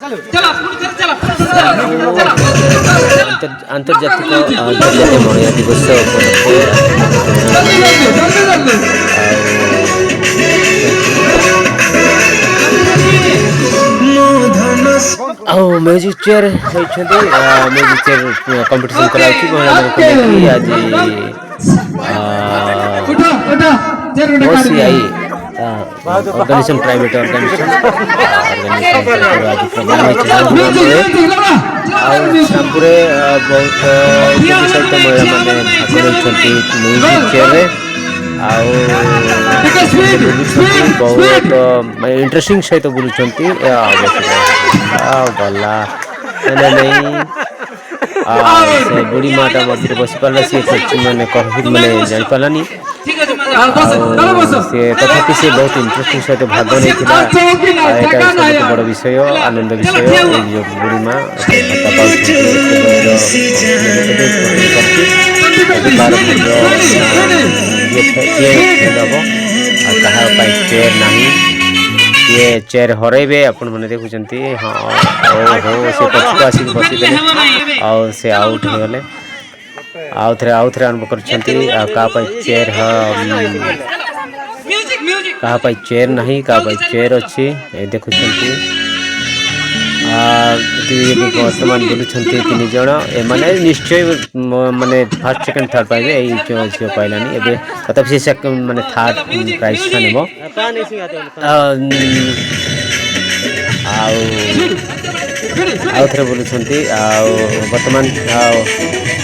आंतर्जातिक अंतर्जातीय महिला दिवस music chair music chair competition कराई महिला आज OCI ऑर्गेनाइजेशन प्राइवेट ऑर्गेनाइजेशन आज प्रोग्राम शामपुरे बहुत सहित महिला मैंने भाग रही म्यूजिक चेयर बहुत इंटरेस्टिंग सहित बुलूँ गला नहीं से बुढ़ी माटा मध्य बस पारा सी मैंने कह मैंने जापारानी सी तथापि सी बहुत इंटरेस्टिंग सहित भाग नहीं यहाँ सब बड़ विषय आनंद विषय जो बुढ़ी माँ चेयर ना ये चेयर हरइबे आपण मैंने देखुंत हाँ ओहो से पछक आसिक बसीदे आउ से आउट हो गले आउ थे आरंभ कर चेयर कहा चेयर नहीं कहा चेयर अच्छी देखुं बर्तमान बुलूँ तीन जन एमाने निश्चय माने फर्स्ट सेकंड थर्ड पाइबे झील पाइलानी एबे तथापि से माने थर्ड प्राइज नेब आउ थे बोलूँ बर्तमान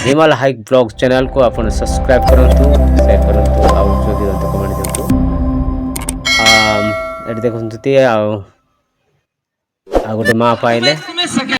हिमाल हाइक ब्लॉग चैनल को आप सब्सक्राइब करूँ शेयर करूँ आउ कमेंट दिंतु देखते आ गोटे माँ पाइले